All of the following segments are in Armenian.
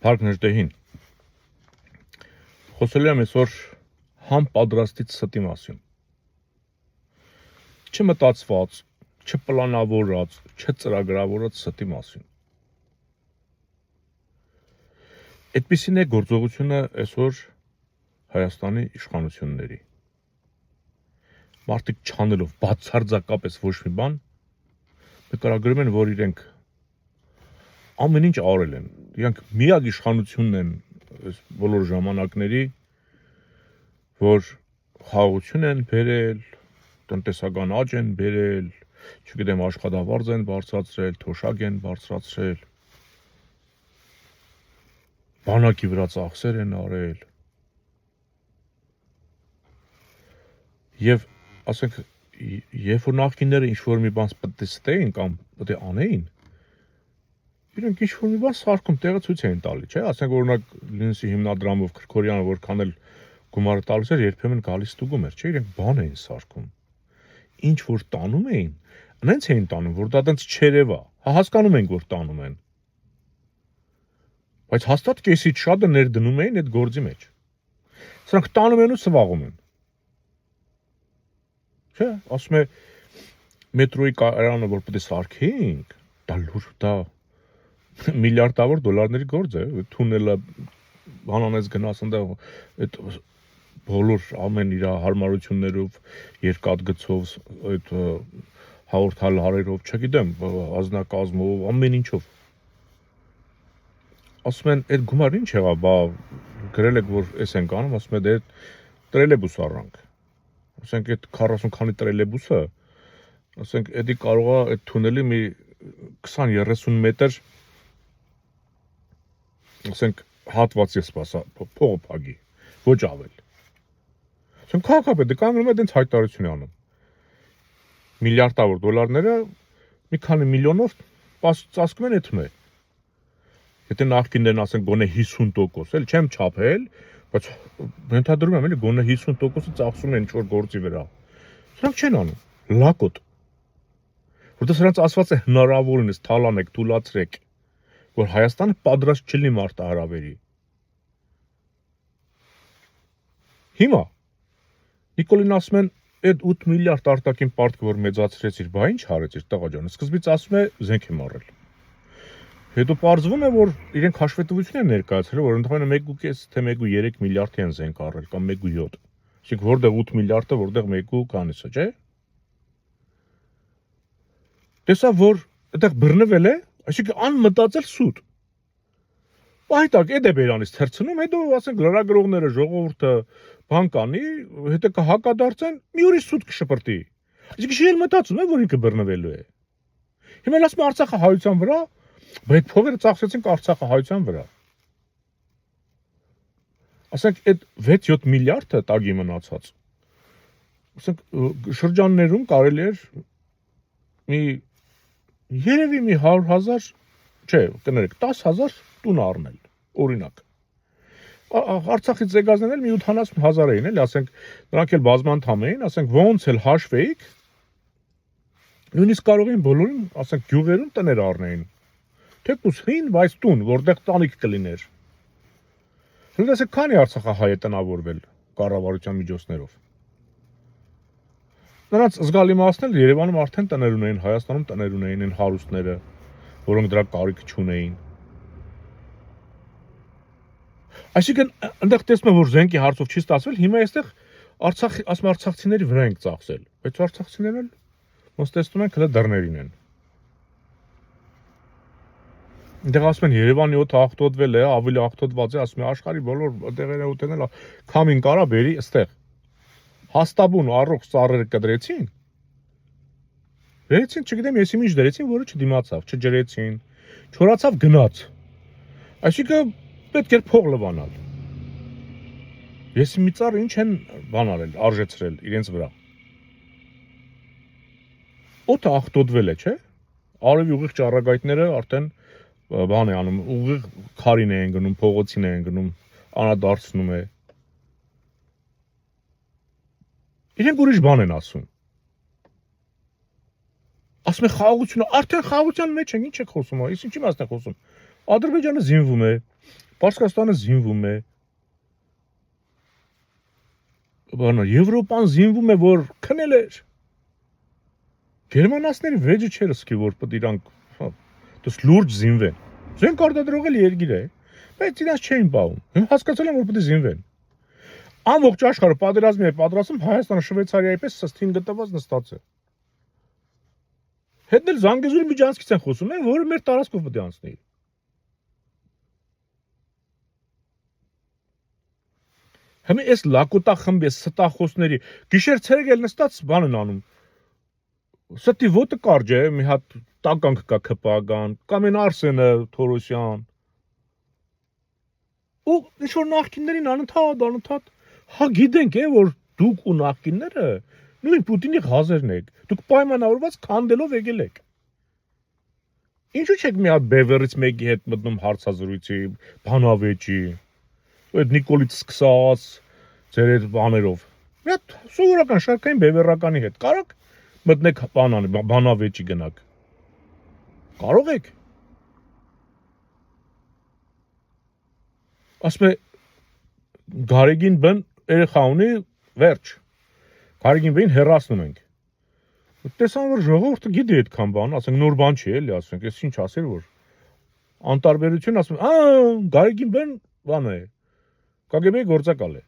Փառքներտեհին խոսել եմ այսօր համ պատրաստից ստի մասին։ Չմտածված, չպլանավորած, չծրագրավորած ստի մասին։ Այդպիսին է գործողությունը այսօր Հայաստանի իշխանությունների։ Մարդիկ չանելով բացարձակապես ոչ մի բան, նկարագրում են, որ իրենք ամեն ինչ արել են։ Իրանք միակ իշխանությունն են այս բոլոր ժամանակների, որ խաղաղություն են բերել, տնտեսական աճ են բերել, չգիտեմ, աշխատավարձ են բարձրացրել, թոշակ են բարձրացրել, բանակի վրա ծախսեր են արել։ Եվ ասենք, երբ որ նախկինները ինչ-որ մի բան պետք է ստեին կամ պետք է անեին, իրենք ինչ-որ մի բան սարքում տեղը ցույց էին տալի, չէ՞, ասենք օրինակ Լենինսի հիմնադրամով Քրքորյանը որքան էլ գումարը տալիս էր, երբեմն գալիս ստուգում էր, չէ՞, իրենք բան էին սարքում։ Ինչ որ տանում էին, այնց էին տանում, որ դա տենց չերևա, հասկանում ենք, որ տանում են։ Բայց հաստատ կեսից շատը ներդնում էին այդ գործի մեջ։ Սրանք տանում են ու սվաղում են։ Չէ, ասում է մետրոյի կայարանը, որ պետք է սարքեինք, դա լուր, դա միլիարդավոր դոլարների գործ է, թունելը բանանես գնաց այնտեղ այդ բոլոր ամեն իր հարմարություններով, երկաթգծով, այդ հաղորդալարերով, չգիտեմ, ազնակազմով, ամեն ինչով։ Ասում են, այդ գումարը ինչ եղավ, բա գրել եք, որ էս ենք անում, ասում են, դե տրելեբուս առանք։ Ասենք այդ 40 քանի տրելեբուսը, ասենք էդի կարողա այդ թունելի մի 20-30 մետր ասենք հատված ես սպասա փողը փագի, ոչ ավել։ Ասենք քաղաքապետը կանգնում է դենց հայտարարություն անում։ Միլիարդավոր դոլարները մի քանի միլիոնով ծածկում են էթում է։ Եթե նախկիններն ասենք գոնե 50%, էլ չեմ չափել, բայց ենթադրում եմ էլի գոնե 50%-ը ծախսում են ինչ-որ գործի վրա։ Սրանք չեն անում, լակոտ։ Որտեղ սրանց ասված է հնարավորինս թալանեք, թուլացրեք, որ Հայաստանը պատրաստ չլինի մարտահրավերի։ Հիմա Նիկոլին ասում են, այդ 8 միլիարդ արտաքին պարտքը, որ մեծացրեցիր, բա ինչ արեցիր, տղա ջան, սկզբից ասում է զենք եմ առել։ Հետո պարզվում է, որ իրենք հաշվետվություն են ներկայացրել, որ ընդհանրապես 1.5 թե 1.3 միլիարդի են զենք առել կամ 1.7։ Այսինքն որտեղ 8 միլիարդը, որտեղ 1 կանիսը, չէ՞։ Տեսա, որ այդտեղ բռնվել է, այսինքն անմտածել սուտ։ Պահիտակ էդ է բերանից թերցնում, հետո ասենք լրագրողները, ժողովուրդը բան կանի, հետո կհակադարձեն, մի ուրիշ սուտ կշպրտի։ Այսինքն շիել մտածում է, որ ինքը բռնվելու է։ Հիմա ասում Արցախը հայության վրա, բայց փողերը ծախսեցինք Արցախը հայության վրա։ Ասենք այդ 6-7 միլիարդը տագի մնացած։ Ասենք շրջաններում կարելի էր մի երևի մի 100,000, չէ, կներեք, 10,000 տուն առնել, օրինակ։ Արցախից եկածներն էլ մի 70,000 էին, էլի, ասենք, նրանք էլ բազմանդամ էին, ասենք, ոնց էլ հաշվեիք, նույնիսկ կարող էին բոլորին, ասենք, գյուղերում տներ առնեին։ Թեկուզ հին, բայց տուն, որտեղ տանիք կլիներ։ Հենց ասեք, քանի Արցախահայ է տնավորվել կառավարության միջոցներով։ Նրանց զգալի մասն էլ Երևանում արդեն տներ ունեին, Հայաստանում տներ ունեին այն հարուստները, որոնք դրա կարիք չունեին։ Այսինքն, այնտեղ տեսնում եմ, որ զենքի հարցով չի ստացվել, հիմա այստեղ Արցախի, ասում արցախցիների վրա ենք ծախսել, բայց արցախցիներն էլ ոնց տեսնում ենք, հələ դռներին են։ Այնտեղ ասում են Երևանի օդը աղտոտվել է, ավելի աղտոտված է, ասում են աշխարհի բոլոր տեղերը ուտենել, քամին կարա բերի այստեղ։ Հաստաբուն առողջ ծառերը կդրեցին։ Վերեցին, չգիտեմ, եսի ինչ դրեցին, որը չդիմացավ, չջրեցին, չորացավ գնաց։ Այսինքն պետք էր փող լվանալ։ Եսի մի ծառ ինչ են բան արել, արժեցրել իրենց վրա։ Օդը աղտոտվել է, չէ՞։ Արևի ուղիղ ճառագայթները արդեն բան է անում, ուղիղ քարին են գնում, փողոցին են գնում, անադարձնում է։ Իրենք ուրիշ բան են ասում։ Ասում է խաղաղությունը, արդեն խաղաղության մեջ են, ինչ եք խոսում, իսկ ինչի մասն եք խոսում։ Ադրբեջանը զինվում է, Պարսկաստանը զինվում է, Եվրոպան զինվում է, որ քնել էր։ Գերմանացիների վեճը չէր սկի, որ պետք իրանք դες լուրջ զինվեն։ Զենք արտադրողել երկիր է, բայց իրաց չէին պահում։ Հիմա հասկացել են, որ պետք է զինվեն։ Ամբողջ աշխարհը պատերազմի է պատրաստում, Հայաստանը Շվեյցարիայի պես սստին գտված նստած է։ Հետն էլ Զանգեզուրի միջանցքից են խոսում, որը մեր տարածքով պետք է անցնի։ Հիմա այս լակոտա խմբի ստախոսների գիշեր ցերեկ էլ նստած բան են անում։ Ստի ոտը կարճ է, մի հատ տականք կա ԿՊԱ-գան, կամ են Արսենը Թորոսյան։ Ու ինչ որ նախկիններին անընդհատ հա գիտենք որ դուք ու նախկինները նույն Պուտինի հազերն եք։ Դուք պայմանավորված քանդելով եկել եք։ Ինչու՞ չեք մի հատ բևերից մեկի հետ մտնում հարցազրույցի, բանավեճի։ Այդ Նիկոլից սկսած ձեր այդ բաներով։ Մի հատ սովորական շարքային բևեռականի հետ կարաք մտնեք բանավեճի գնաք։ Կարող եք։ Ասում է Գարեգին բն երեխա ունի վերջ։ Գարեգին բին հեռացնում ենք։ Տեսան որ ժողովուրդը գիտի այդքան բան, ասենք նոր բան չի էլի, ասենք, ես ինչ ասել որ անտարբերություն ասում, Գարեգին բն բան է։ KGB-ի գործակալ է։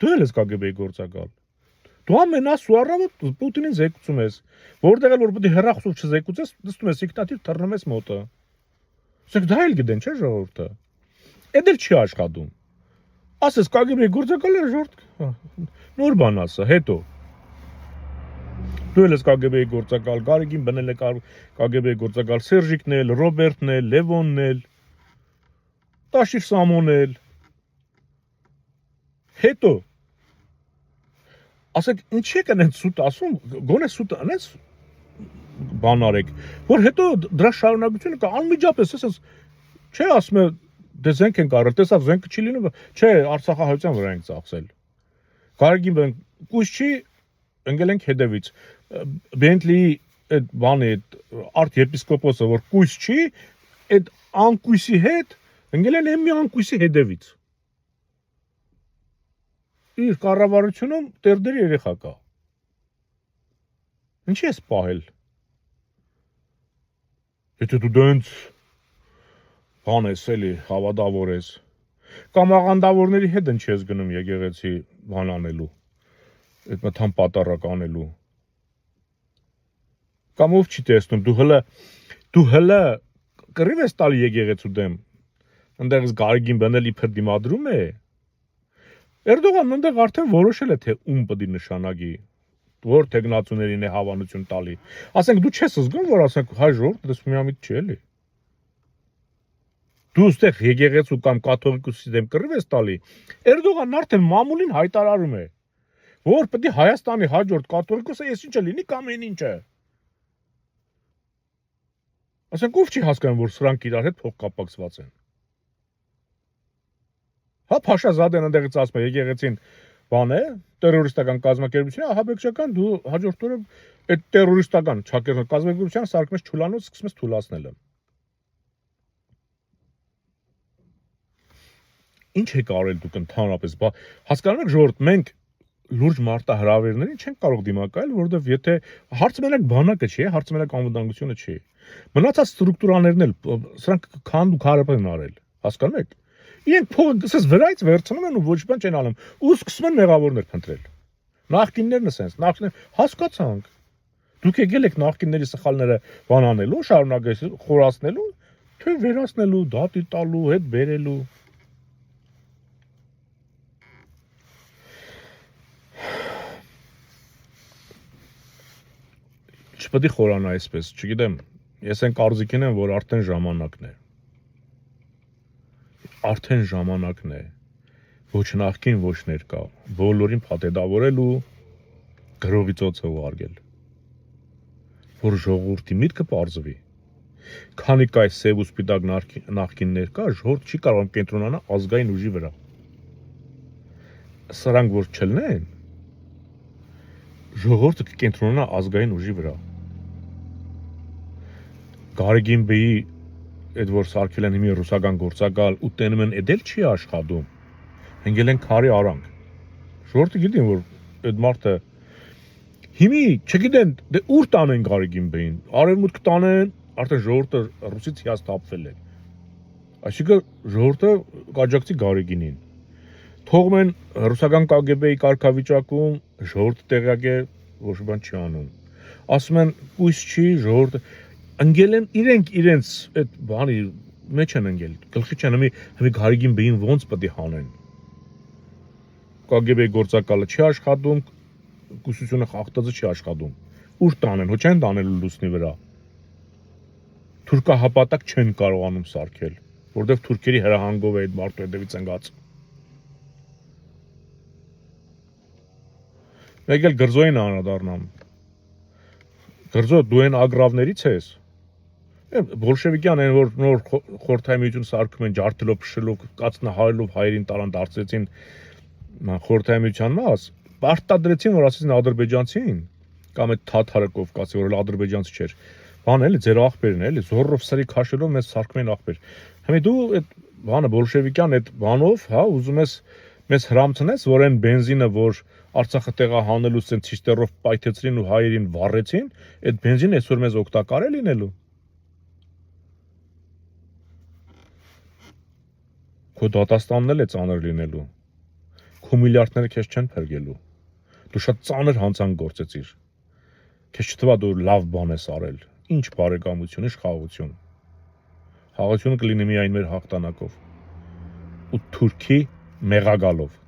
Դու էլ ես KGB-ի գործակալ։ Դու ամենասու առավոտ Պուտինին զեկուցում ես, որտեղ էլ որ պետք է հեռախոսով չզեկուցես, նստում ես ինքնաթիռ թռնում ես մոտը։ Ասենք դա էլ գիտեն, չէ՞ ժողովուրդը։ Էդ էլ չի աշխատում։ Ասես KGB-ի գործակալ է ժողովուրդ։ Նոր բան ասա, հետո։ Դու էլ ես KGB-ի գործակալ, Գարեգին բնել է KGB-ի գործակալ, Սերժիկն էլ, Ռոբերտն էլ, Լևոնն էլ, Տաշիր Սամոն էլ։ Հետո ասեք ինչ եք այնց սուտ ասում, գոնե սուտ անես բան արեք, որ հետո դրա շարունակությունը կա անմիջապես, ասես չէ ասում է դե զենք ենք առել, տեսավ զենքը չի լինում, չէ Արցախահայության վրա ենք ծախսել։ Գարեգին բան կույս չի ընկել ենք հետևից։ Բենտլիի այդ բանի այդ արքեպիսկոպոսը որ կույս չի, այդ անկույսի հետ ընկել են մի անկույսի հետևից։ Իր կառավարությունում տերդերի երեխա կա։ Ինչի ես պահել։ Եթե դու դենց բան ես էլի հավատավոր ես։ Կամ աղանդավորների հետ ինչ ես գնում եկեղեցի բան անելու։ Այդ մտան պատարակ անելու։ Կամ ով չի տեսնում, դու հələ կռիվ ես տալի եկեղեցու դեմ։ Այնտեղից Գարեգին բնել իբր դիմադրում է։ Էրդողանն այնտեղ արդեն որոշել է թե ում պետք է նշանակի, որ տեխնացուներին է հավանություն տալի։ Ասենք դու չես զգում, որ ասենք հայ ժողովուրդը դες միամիտ չի էլի։ Դու ստեղ եկեղեցու կամ կաթողիկոսի դեմ կռիվ ես տալի։ Էրդողանն արդեն մամուլին հայտարարում է, որ պետք է Հայաստանի հաջորդ կաթողիկոսը ես ինչը լինի կամ այն ինչը։ Ասենք ով չի հասկանում, որ սրանք իրար հետ փոխկապակցված են։ Հա Փաշազադեն այնտեղից ասում է եկեղեցին բան է, տերորիստական կազմակերպություն, ահաբեկչական դու հաջորդ օրը այդ տերորիստական չակերտ կազմակերպության սարքում ես չուլանոց սկսում ես թուլացնել։ Ինչ եք արել դուք ընդհանրապես, հասկանում եք ժողովուրդ, մենք լուրջ մարտահրավերներին չենք կարող դիմակայել, որովհետև եթե հարցը մենակ բանակը չի, հարցը մենակ անվտանգությունը չի։ Մնացած ստրուկտուրաներն էլ սրանք քանդ ու քարապ են արել, հասկանում եք։ Իրենք փողը ասես վրայից վերցնում են ու ոչ բան չեն անում, ու սկսում են մեղավորներ փնտրել։ Նախկիններն ասենց, նախկին հասկացանք։ Դուք եկել եք նախկինների սխալները բան անելու, շարունակել խորացնելու, թե վերացնելու, դատի տալու, հետ բերելու։ Չպետք է խորանա այսպես, չգիտեմ, ես այն կարծիքին եմ, որ արդեն ժամանակն է։ Արդեն ժամանակն է, ոչ նախկին, ոչ ներկա, բոլորին փաթեթավորելու, գրողի ծոցը ուղարկել, որ ժողովրդի միտքը պարզվի։ Քանի կայ սև ու սպիտակ նախկիններ կա, ժողովուրդ չի կարող կենտրոնանալ ազգային ուժի վրա։ Սրանք որ չլինեն, ժողովուրդը կենտրոնանա ազգային ուժի վրա։ Գարեգին բեի այդ որ սարքել են հիմի ռուսական գործակալ ու տենում են էդել չի աշխատում։ Հենգել են քարի արանք։ Ժողովուրդը գիտեն որ այդ մարդը հիմի չգիտեն դե ուր տանեն Գարեգին բեին։ Արևմուտք տանեն, արդեն ժողովուրդը ռուսից հիասթափվել է։ Այսինքն ժողովուրդը կաջակցի Գարեգինին։ Թողում են ռուսական KGB-ի կարգավիճակում ժողովուրդը տեղյակ է ոչ մի բան չի անում։ Ասում են կույս չի ժողովուրդը ընկել են իրենց այդ բանի մեջ են ընկել։ Գլխի չեն հիմի Գարեգին բեին ոնց պետք է հանեն։ KGB գործակալը չի աշխատում, կուսությունը խախտածը չի աշխատում։ Ուր տանեն, ոչ են տանելու լուսնի վրա։ Թուրքահապատակ չեն կարողանում սարքել, որովհետև թուրքերի հրահանգով է այդ մարդու հետևից ընկած։ Մեկ էլ գրզոյին անդրադառնամ։ Գրզո դու են ագրավներից ես։ Բոլշևիկյան են որ նոր խորհրդային միություն սարքում են ջարդելով, փշելով, կացնահարելով հայերին տարան դարձրեցին խորհրդային միության մաս, պարտադրեցին որ ասեցին ադրբեջանցին կամ այդ թաթարը կովկասի որ ադրբեջանցի չէր։ Բան էլի ձեր աղբերն էլի զորով սրի քաշելով մեզ սարքում են աղբեր։ Հիմա դու այդ բանը բոլշևիկյան այդ բանով, հա, ուզում ես մեզ հրամցնես, որ այն բենզինը, որ Արցախը տեղահանելուց են ցիստերով պայթեցրին ու հայերին վառեցին, այդ բենզինը այսօր մեզ օգտակար է լինելու։ Քո դատաստանն էլ է ծանր լինելու։ Քո միլիարդները քեզ չեն փրկելու։ Դու շատ ծանր հանցանք գործեցիր։ Քեզ չթվա դու լավ բան ես արել։ Ինչ բարեկամություն, ինչ խաղաղություն։ Խաղաղությունը կլինի միայն մեր հաղթանակով։ Ու Թուրքի մեղագալով։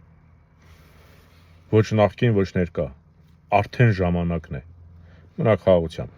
Ոչ նախկին, ոչ ներկա։ Արդեն ժամանակն է։ Մնաք խաղաղությամբ։